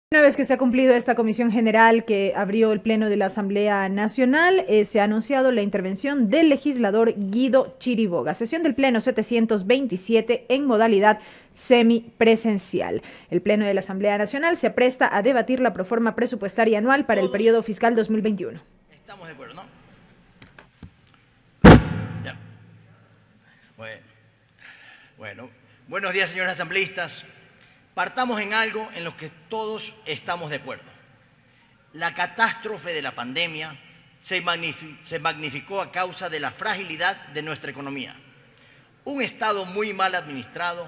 Una vez que se ha cumplido esta comisión general que abrió el Pleno de la Asamblea Nacional, se ha anunciado la intervención del legislador Guido Chiriboga. Sesión del Pleno 727 en modalidad semipresencial. El Pleno de la Asamblea Nacional se apresta a debatir la proforma presupuestaria anual para el periodo fiscal 2021. Estamos de acuerdo, ¿no? Ya. Bueno. Buenos días, señores asambleístas. Partamos en algo en lo que todos estamos de acuerdo. La catástrofe de la pandemia se magnificó a causa de la fragilidad de nuestra economía. Un Estado muy mal administrado,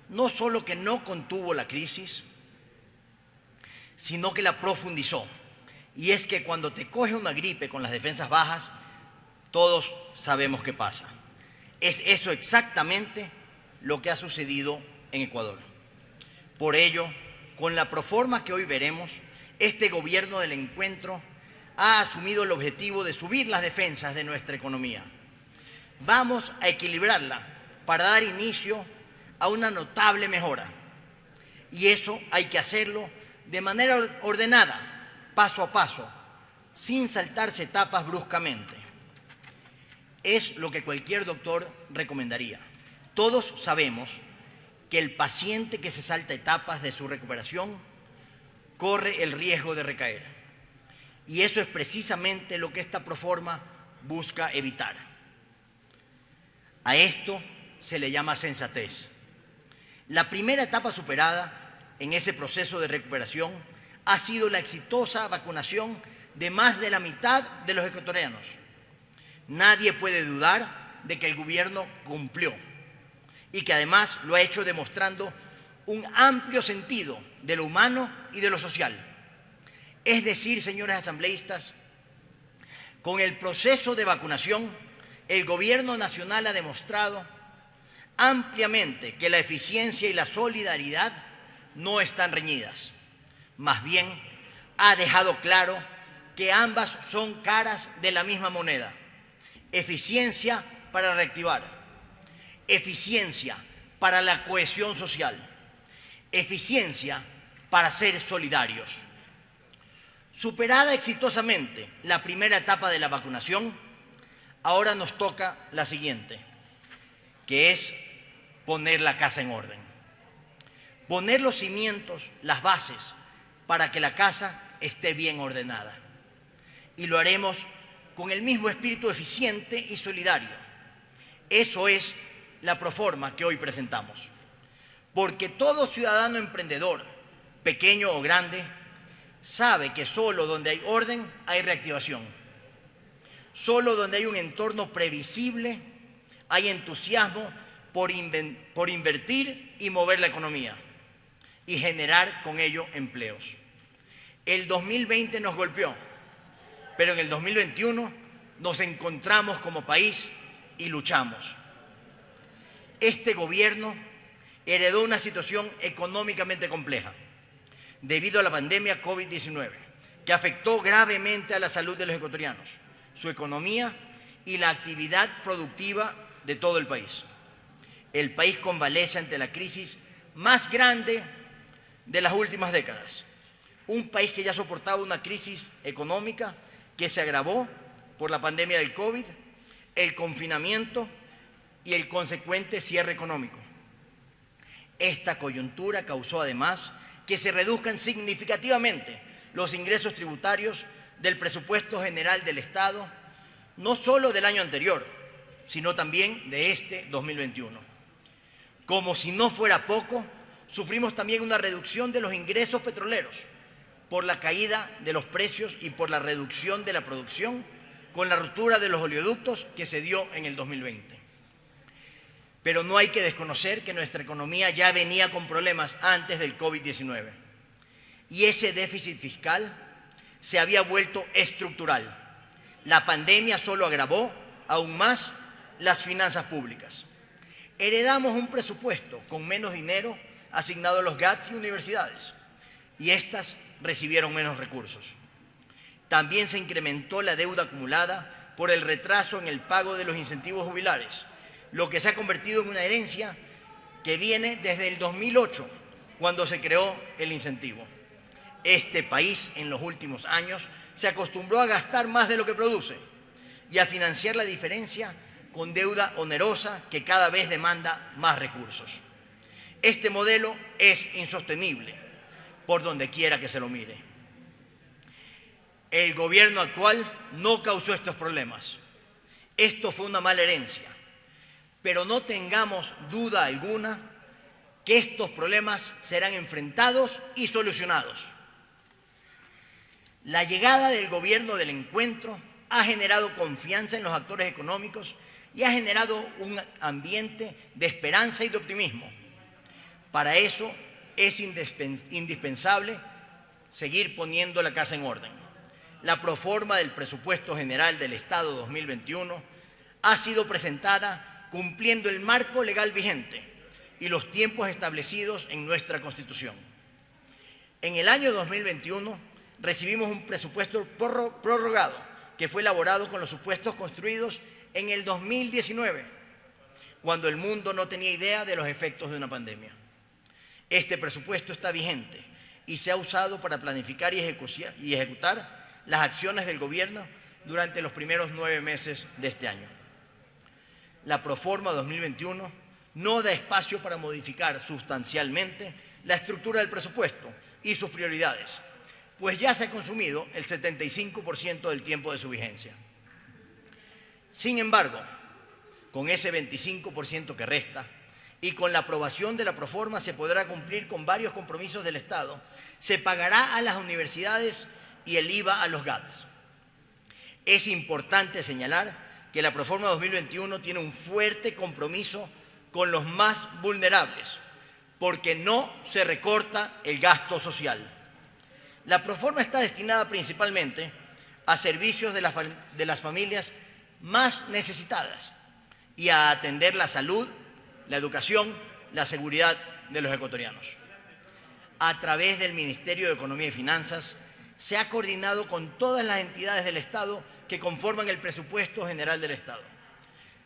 no solo que no contuvo la crisis, sino que la profundizó. Y es que cuando te coge una gripe con las defensas bajas, todos sabemos qué pasa. Es eso exactamente lo que ha sucedido en Ecuador. Por ello, con la proforma que hoy veremos, este gobierno del encuentro ha asumido el objetivo de subir las defensas de nuestra economía. Vamos a equilibrarla para dar inicio a una notable mejora. Y eso hay que hacerlo de manera ordenada, paso a paso, sin saltarse etapas bruscamente. Es lo que cualquier doctor recomendaría. Todos sabemos que el paciente que se salta etapas de su recuperación corre el riesgo de recaer. Y eso es precisamente lo que esta proforma busca evitar. A esto se le llama sensatez. La primera etapa superada en ese proceso de recuperación ha sido la exitosa vacunación de más de la mitad de los ecuatorianos. Nadie puede dudar de que el gobierno cumplió y que además lo ha hecho demostrando un amplio sentido de lo humano y de lo social. Es decir, señores asambleístas, con el proceso de vacunación, el gobierno nacional ha demostrado ampliamente que la eficiencia y la solidaridad no están reñidas. Más bien, ha dejado claro que ambas son caras de la misma moneda. Eficiencia para reactivar, eficiencia para la cohesión social, eficiencia para ser solidarios. Superada exitosamente la primera etapa de la vacunación, ahora nos toca la siguiente, que es poner la casa en orden. Poner los cimientos, las bases, para que la casa esté bien ordenada. Y lo haremos con el mismo espíritu eficiente y solidario. Eso es la proforma que hoy presentamos. Porque todo ciudadano emprendedor, pequeño o grande, sabe que solo donde hay orden hay reactivación. Solo donde hay un entorno previsible hay entusiasmo por invertir y mover la economía y generar con ello empleos. El 2020 nos golpeó, pero en el 2021 nos encontramos como país y luchamos. Este gobierno heredó una situación económicamente compleja debido a la pandemia COVID-19, que afectó gravemente a la salud de los ecuatorianos, su economía y la actividad productiva de todo el país. El país convalece ante la crisis más grande de las últimas décadas. Un país que ya soportaba una crisis económica que se agravó por la pandemia del COVID, el confinamiento y el consecuente cierre económico. Esta coyuntura causó además que se reduzcan significativamente los ingresos tributarios del presupuesto general del Estado, no solo del año anterior, sino también de este 2021. Como si no fuera poco, sufrimos también una reducción de los ingresos petroleros por la caída de los precios y por la reducción de la producción con la ruptura de los oleoductos que se dio en el 2020. Pero no hay que desconocer que nuestra economía ya venía con problemas antes del COVID-19 y ese déficit fiscal se había vuelto estructural. La pandemia solo agravó aún más las finanzas públicas. Heredamos un presupuesto con menos dinero asignado a los GATS y universidades y estas recibieron menos recursos. También se incrementó la deuda acumulada por el retraso en el pago de los incentivos jubilares, lo que se ha convertido en una herencia que viene desde el 2008, cuando se creó el incentivo. Este país en los últimos años se acostumbró a gastar más de lo que produce y a financiar la diferencia con deuda onerosa que cada vez demanda más recursos. Este modelo es insostenible por donde quiera que se lo mire. El gobierno actual no causó estos problemas. Esto fue una mala herencia, pero no tengamos duda alguna que estos problemas serán enfrentados y solucionados. La llegada del gobierno del encuentro ha generado confianza en los actores económicos y ha generado un ambiente de esperanza y de optimismo. Para eso es indispensable seguir poniendo la casa en orden. La proforma del Presupuesto General del Estado 2021 ha sido presentada cumpliendo el marco legal vigente y los tiempos establecidos en nuestra Constitución. En el año 2021 recibimos un presupuesto prorrogado que fue elaborado con los supuestos construidos en el 2019, cuando el mundo no tenía idea de los efectos de una pandemia. Este presupuesto está vigente y se ha usado para planificar y ejecutar las acciones del gobierno durante los primeros 9 meses de este año. La proforma 2021 no da espacio para modificar sustancialmente la estructura del presupuesto y sus prioridades, pues ya se ha consumido el 75% del tiempo de su vigencia. Sin embargo, con ese 25% que resta y con la aprobación de la proforma se podrá cumplir con varios compromisos del Estado. Se pagará a las universidades y el IVA a los GATS. Es importante señalar que la proforma 2021 tiene un fuerte compromiso con los más vulnerables, porque no se recorta el gasto social. La proforma está destinada principalmente a servicios de las familias más necesitadas y a atender la salud, la educación, la seguridad de los ecuatorianos. A través del Ministerio de Economía y Finanzas se ha coordinado con todas las entidades del Estado que conforman el presupuesto general del Estado,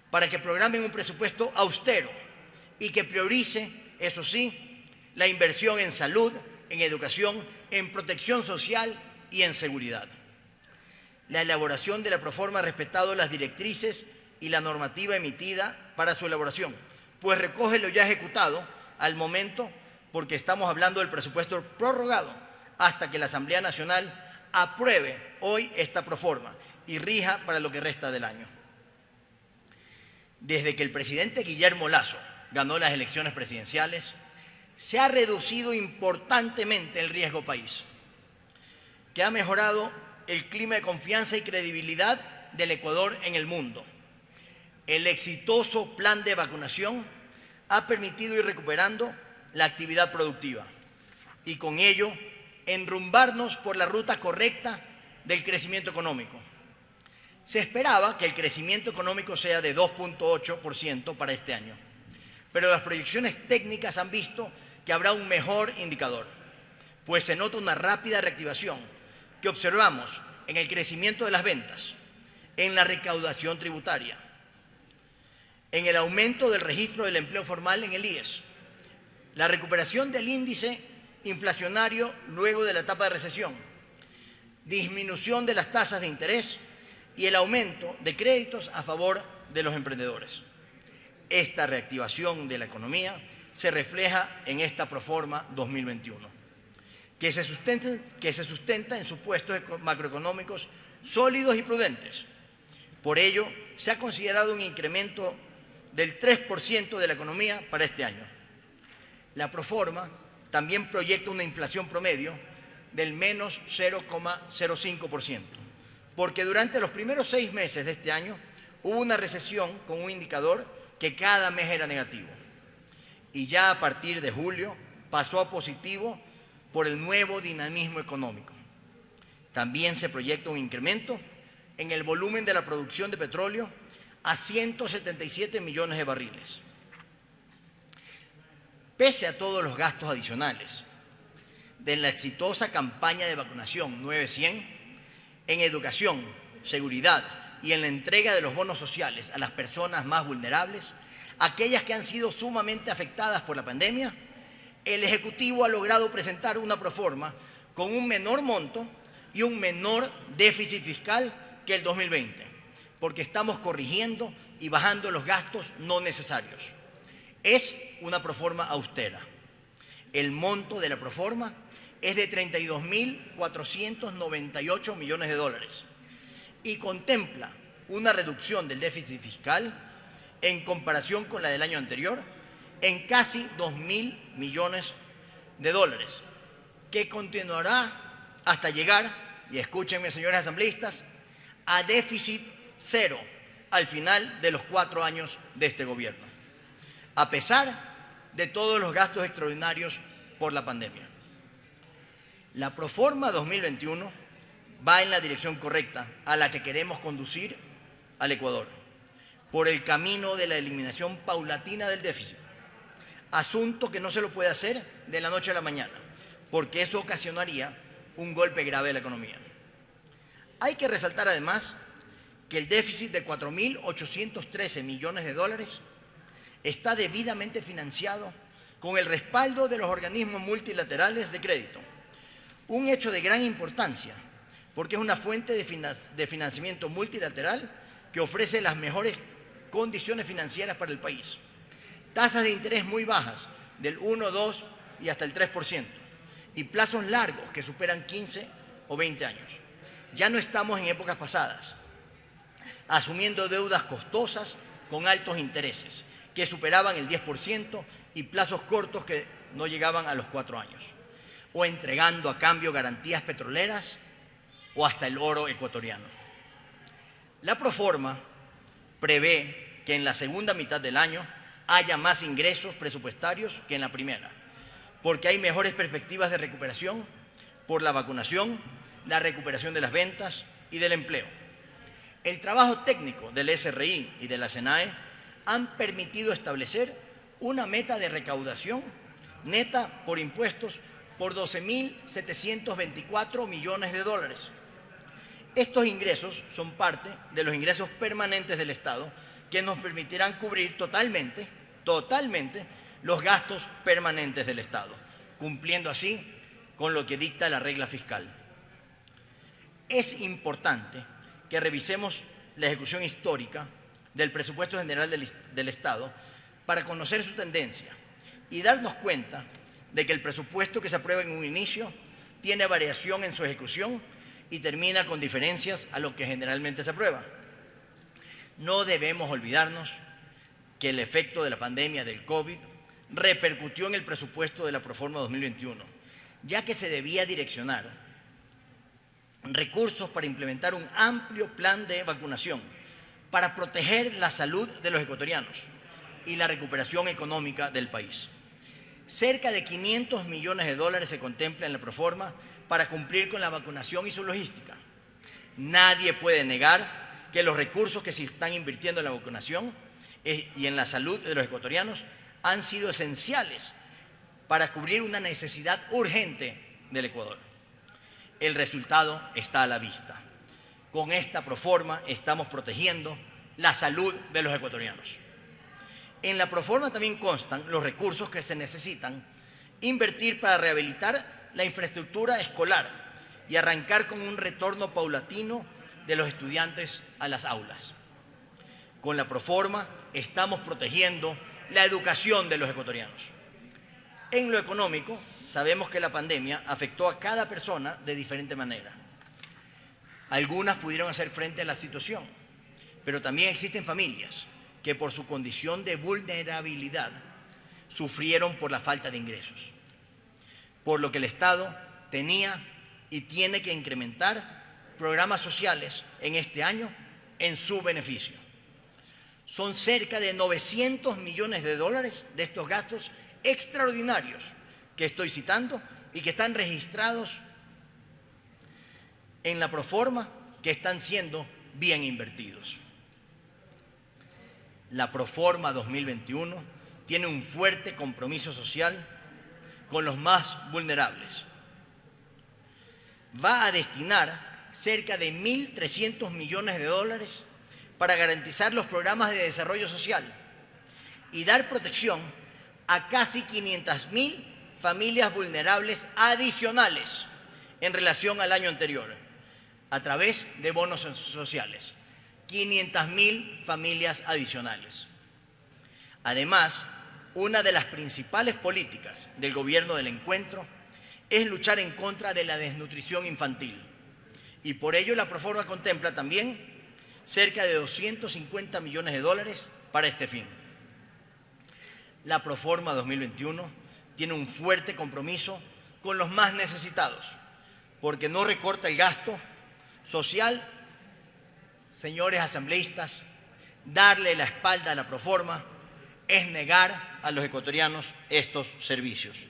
para que programen un presupuesto austero y que priorice, eso sí, la inversión en salud, en educación, en protección social y en seguridad. La elaboración de la proforma ha respetado las directrices y la normativa emitida para su elaboración, pues recoge lo ya ejecutado al momento, porque estamos hablando del presupuesto prorrogado hasta que la Asamblea Nacional apruebe hoy esta proforma y rija para lo que resta del año. Desde que el presidente Guillermo Lasso ganó las elecciones presidenciales, se ha reducido importantemente el riesgo país, que ha mejorado el clima de confianza y credibilidad del Ecuador en el mundo. El exitoso plan de vacunación ha permitido ir recuperando la actividad productiva y con ello enrumbarnos por la ruta correcta del crecimiento económico. Se esperaba que el crecimiento económico sea de 2.8% para este año, pero las proyecciones técnicas han visto que habrá un mejor indicador, pues se nota una rápida reactivación que observamos en el crecimiento de las ventas, en la recaudación tributaria, en el aumento del registro del empleo formal en el IES, la recuperación del índice inflacionario luego de la etapa de recesión, disminución de las tasas de interés y el aumento de créditos a favor de los emprendedores. Esta reactivación de la economía se refleja en esta proforma 2021, que se sustenta en supuestos macroeconómicos sólidos y prudentes. Por ello, se ha considerado un incremento del 3% de la economía para este año. La proforma también proyecta una inflación promedio del menos 0,05%, porque durante los primeros 6 meses de este año hubo una recesión con un indicador que cada mes era negativo. Y ya a partir de julio pasó a positivo por el nuevo dinamismo económico. También se proyecta un incremento en el volumen de la producción de petróleo a 177 millones de barriles. Pese a todos los gastos adicionales de la exitosa campaña de vacunación 900, en educación, seguridad y en la entrega de los bonos sociales a las personas más vulnerables, aquellas que han sido sumamente afectadas por la pandemia, el Ejecutivo ha logrado presentar una proforma con un menor monto y un menor déficit fiscal que el 2020, porque estamos corrigiendo y bajando los gastos no necesarios. Es una proforma austera. El monto de la proforma es de 32.498 millones de dólares y contempla una reducción del déficit fiscal en comparación con la del año anterior en casi 2.000 millones de dólares, que continuará hasta llegar, y escúchenme señores asambleístas, a déficit cero al final de los 4 años de este gobierno, a pesar de todos los gastos extraordinarios por la pandemia. La proforma 2021 va en la dirección correcta a la que queremos conducir al Ecuador, por el camino de la eliminación paulatina del déficit, asunto que no se lo puede hacer de la noche a la mañana, porque eso ocasionaría un golpe grave a la economía. Hay que resaltar además que el déficit de 4.813 millones de dólares está debidamente financiado con el respaldo de los organismos multilaterales de crédito, un hecho de gran importancia porque es una fuente de financiamiento multilateral que ofrece las mejores condiciones financieras para el país. Tasas de interés muy bajas, del 1, 2 y hasta el 3%, y plazos largos que superan 15 o 20 años. Ya no estamos en épocas pasadas, asumiendo deudas costosas con altos intereses, que superaban el 10% y plazos cortos que no llegaban a los 4 años, o entregando a cambio garantías petroleras o hasta el oro ecuatoriano. La proforma prevé que en la segunda mitad del año haya más ingresos presupuestarios que en la primera, porque hay mejores perspectivas de recuperación por la vacunación, la recuperación de las ventas y del empleo. El trabajo técnico del SRI y de la SENAE han permitido establecer una meta de recaudación neta por impuestos por 12.724 millones de dólares. Estos ingresos son parte de los ingresos permanentes del Estado que nos permitirán cubrir totalmente los gastos permanentes del Estado, cumpliendo así con lo que dicta la regla fiscal. Es importante que revisemos la ejecución histórica del presupuesto general del Estado para conocer su tendencia y darnos cuenta de que el presupuesto que se aprueba en un inicio tiene variación en su ejecución y termina con diferencias a lo que generalmente se aprueba. No debemos olvidarnos que el efecto de la pandemia del COVID repercutió en el presupuesto de la Proforma 2021, ya que se debía direccionar recursos para implementar un amplio plan de vacunación para proteger la salud de los ecuatorianos y la recuperación económica del país. Cerca de 500 millones de dólares se contempla en la proforma para cumplir con la vacunación y su logística. Nadie puede negar que los recursos que se están invirtiendo en la vacunación y en la salud de los ecuatorianos han sido esenciales para cubrir una necesidad urgente del Ecuador. El resultado está a la vista. Con esta proforma estamos protegiendo la salud de los ecuatorianos. En la proforma también constan los recursos que se necesitan invertir para rehabilitar la infraestructura escolar y arrancar con un retorno paulatino de los estudiantes a las aulas. Con la proforma estamos protegiendo la educación de los ecuatorianos. En lo económico, sabemos que la pandemia afectó a cada persona de diferente manera. Algunas pudieron hacer frente a la situación, pero también existen familias que por su condición de vulnerabilidad sufrieron por la falta de ingresos, por lo que el Estado tenía y tiene que incrementar programas sociales en este año en su beneficio. Son cerca de 900 millones de dólares de estos gastos extraordinarios que estoy citando y que están registrados en la proforma, que están siendo bien invertidos. La proforma 2021 tiene un fuerte compromiso social con los más vulnerables. Va a destinar cerca de 1.300 millones de dólares para garantizar los programas de desarrollo social y dar protección a casi 500.000 familias vulnerables adicionales en relación al año anterior, a través de bonos sociales, 500.000 familias adicionales. Además, una de las principales políticas del gobierno del encuentro es luchar en contra de la desnutrición infantil, y por ello la Proforma contempla también cerca de 250 millones de dólares para este fin. La Proforma 2021 tiene un fuerte compromiso con los más necesitados, porque no recorta el gasto social. Señores asambleístas, darle la espalda a la Proforma es negar a los ecuatorianos estos servicios.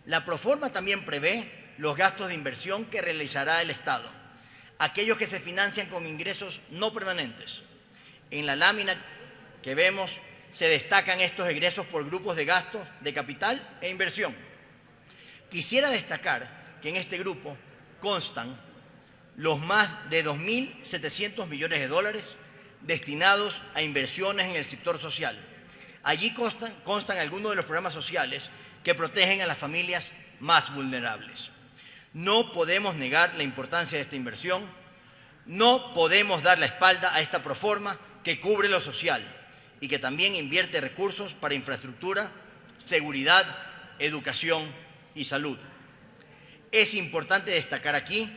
La Proforma también prevé los gastos de inversión que realizará el Estado, aquellos que se financian con ingresos no permanentes. En la lámina que vemos se destacan estos ingresos por grupos de gastos de capital e inversión. Quisiera destacar que en este grupo constan los más de 2.700 millones de dólares destinados a inversiones en el sector social. Allí constan algunos de los programas sociales que protegen a las familias más vulnerables. No podemos negar la importancia de esta inversión, no podemos dar la espalda a esta Proforma que cubre lo social y que también invierte recursos para infraestructura, seguridad, educación y salud. Es importante destacar aquí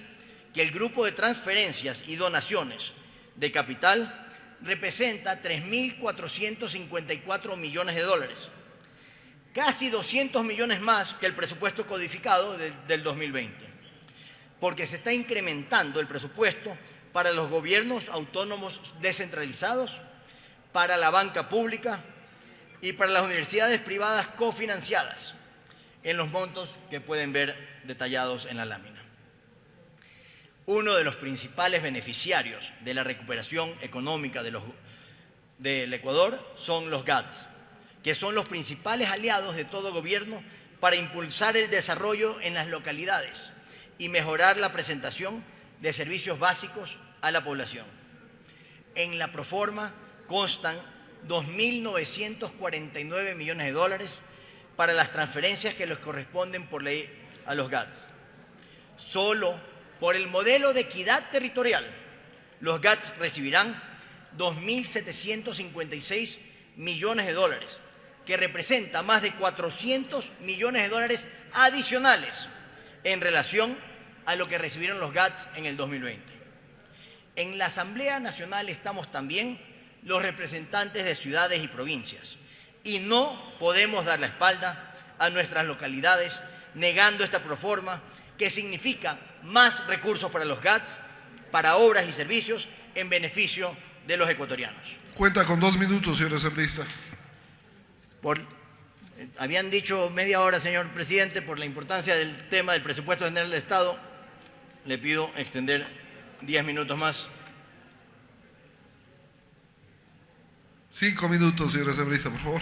que el grupo de transferencias y donaciones de capital representa 3.454 millones de dólares, casi 200 millones más que el presupuesto codificado del 2020, porque se está incrementando el presupuesto para los gobiernos autónomos descentralizados, para la banca pública y para las universidades privadas cofinanciadas, en los montos que pueden ver detallados en la lámina. Uno de los principales beneficiarios de la recuperación económica del Ecuador son los GATS, que son los principales aliados de todo gobierno para impulsar el desarrollo en las localidades y mejorar la presentación de servicios básicos a la población. En la Proforma constan 2.949 millones de dólares para las transferencias que les corresponden por ley a los GATS. Solo por el modelo de equidad territorial, los GATS recibirán 2.756 millones de dólares, que representa más de 400 millones de dólares adicionales en relación a lo que recibieron los GATS en el 2020. En la Asamblea Nacional estamos también los representantes de ciudades y provincias, y no podemos dar la espalda a nuestras localidades negando esta Proforma que significa más recursos para los GATS, para obras y servicios en beneficio de los ecuatorianos. Cuenta con 2 minutos, señor asambleísta. Habían dicho media hora, señor presidente, por la importancia del tema del presupuesto general del Estado, le pido extender 10 minutos más. 5 minutos, señor asambleísta, por favor.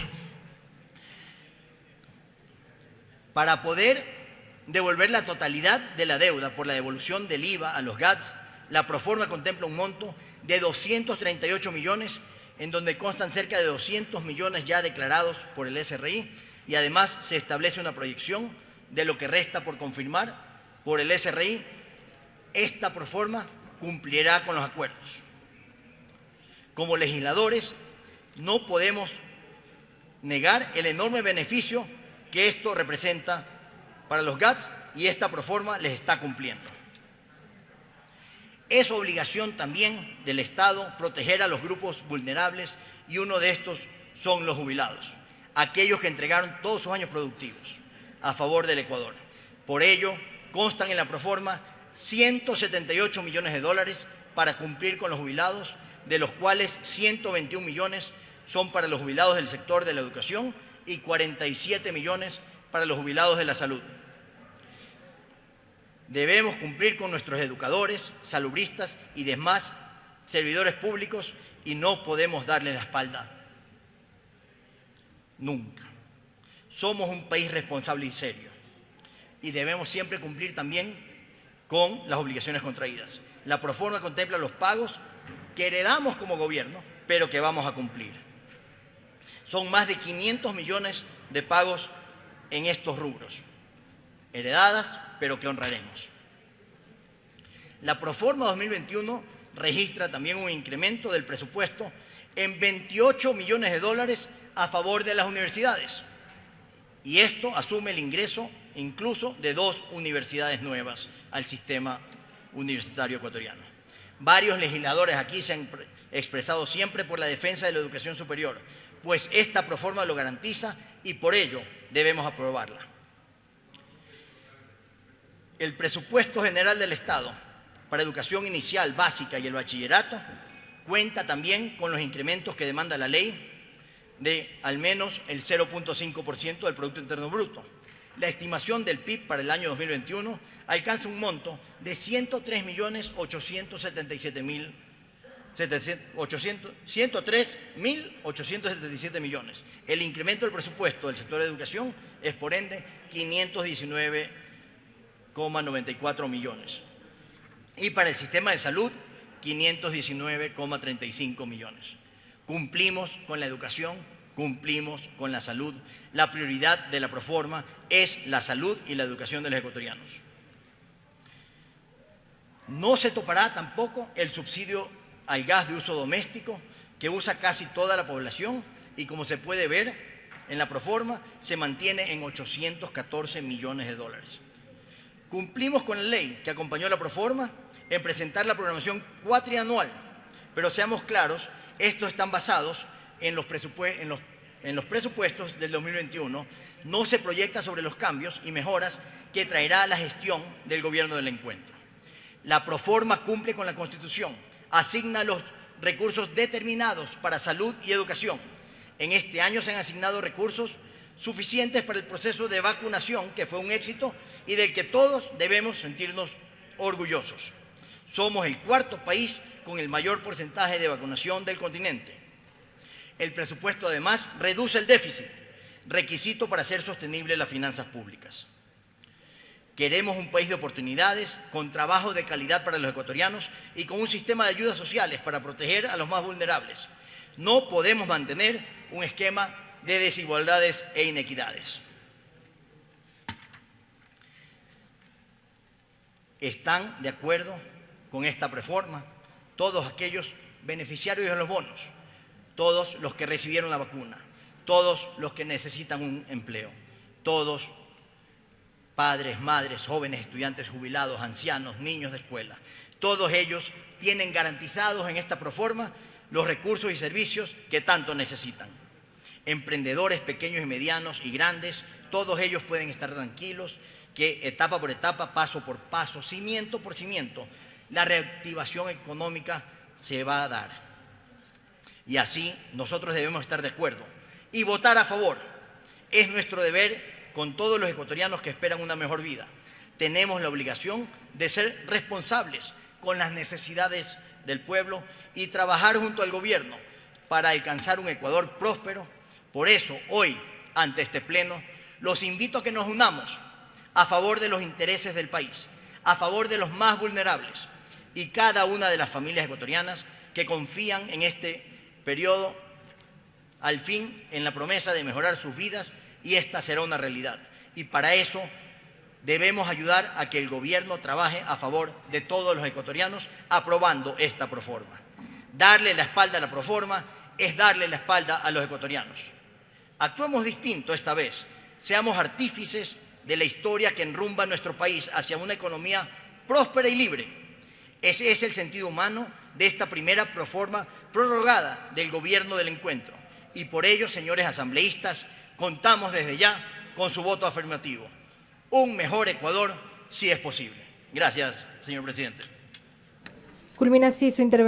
Para poder devolver la totalidad de la deuda por la devolución del IVA a los GATS, la Proforma contempla un monto de 238 millones, en donde constan cerca de 200 millones ya declarados por el SRI, y además se establece una proyección de lo que resta por confirmar por el SRI. Esta Proforma cumplirá con los acuerdos. Como legisladores, no podemos negar el enorme beneficio que esto representa para los GATS, y esta Proforma les está cumpliendo. Es obligación también del Estado proteger a los grupos vulnerables, y uno de estos son los jubilados, aquellos que entregaron todos sus años productivos a favor del Ecuador. Por ello, constan en la Proforma 178 millones de dólares para cumplir con los jubilados, de los cuales 121 millones son para los jubilados del sector de la educación y 47 millones para los jubilados de la salud. Debemos cumplir con nuestros educadores, salubristas y demás servidores públicos, y no podemos darle la espalda nunca. Somos un país responsable y serio, y debemos siempre cumplir también con las obligaciones contraídas. La Proforma contempla los pagos que heredamos como gobierno, pero que vamos a cumplir. Son más de 500 millones de pagos en estos rubros. heredadas, pero que honraremos. La Proforma 2021 registra también un incremento del presupuesto en 28 millones de dólares a favor de las universidades. Y esto asume el ingreso incluso de 2 universidades nuevas al sistema universitario ecuatoriano. Varios legisladores aquí se han expresado siempre por la defensa de la educación superior, pues esta Proforma lo garantiza y por ello debemos aprobarla. El presupuesto general del Estado para educación inicial, básica y el bachillerato cuenta también con los incrementos que demanda la ley de al menos el 0.5% del Producto Interno Bruto. La estimación del PIB para el año 2021 alcanza un monto de 103.877 millones. El incremento del presupuesto del sector de educación es, por ende, 519,94 millones. Y para el sistema de salud, 519,35 millones. Cumplimos con la educación, cumplimos con la salud. La prioridad de la Proforma es la salud y la educación de los ecuatorianos. No se topará tampoco el subsidio al gas de uso doméstico que usa casi toda la población y, como se puede ver en la Proforma, se mantiene en 814 millones de dólares. Cumplimos con la ley que acompañó la Proforma en presentar la programación cuatrianual, pero seamos claros, estos están basados en los presupuestos del 2021, no se proyecta sobre los cambios y mejoras que traerá la gestión del gobierno del encuentro. La Proforma cumple con la Constitución, asigna los recursos determinados para salud y educación. En este año se han asignado recursos suficientes para el proceso de vacunación, que fue un éxito y del que todos debemos sentirnos orgullosos. Somos el 4º país con el mayor porcentaje de vacunación del continente. El presupuesto, además, reduce el déficit, requisito para hacer sostenibles las finanzas públicas. Queremos un país de oportunidades, con trabajo de calidad para los ecuatorianos y con un sistema de ayudas sociales para proteger a los más vulnerables. No podemos mantener un esquema de desigualdades e inequidades. ¿Están de acuerdo con esta Proforma todos aquellos beneficiarios de los bonos, todos los que recibieron la vacuna, todos los que necesitan un empleo, todos padres, madres, jóvenes, estudiantes jubilados, ancianos, niños de escuela? Todos ellos tienen garantizados en esta Proforma los recursos y servicios que tanto necesitan. Emprendedores pequeños y medianos y grandes, todos ellos pueden estar tranquilos que etapa por etapa, paso por paso, cimiento por cimiento, la reactivación económica se va a dar. Y así nosotros debemos estar de acuerdo y votar a favor. Es nuestro deber con todos los ecuatorianos que esperan una mejor vida. Tenemos la obligación de ser responsables con las necesidades del pueblo y trabajar junto al gobierno para alcanzar un Ecuador próspero. Por eso, hoy, ante este pleno, los invito a que nos unamos a favor de los intereses del país, a favor de los más vulnerables y cada una de las familias ecuatorianas que confían en este periodo, al fin, en la promesa de mejorar sus vidas, y esta será una realidad. Y para eso debemos ayudar a que el gobierno trabaje a favor de todos los ecuatorianos aprobando esta Proforma. Darle la espalda a la Proforma es darle la espalda a los ecuatorianos. Actuemos distinto esta vez, seamos artífices de la historia que enrumba nuestro país hacia una economía próspera y libre. Ese es el sentido humano de esta primera Proforma prorrogada del gobierno del encuentro. Y por ello, señores asambleístas, contamos desde ya con su voto afirmativo. Un mejor Ecuador, si es posible. Gracias, señor presidente. Culmina así su intervención.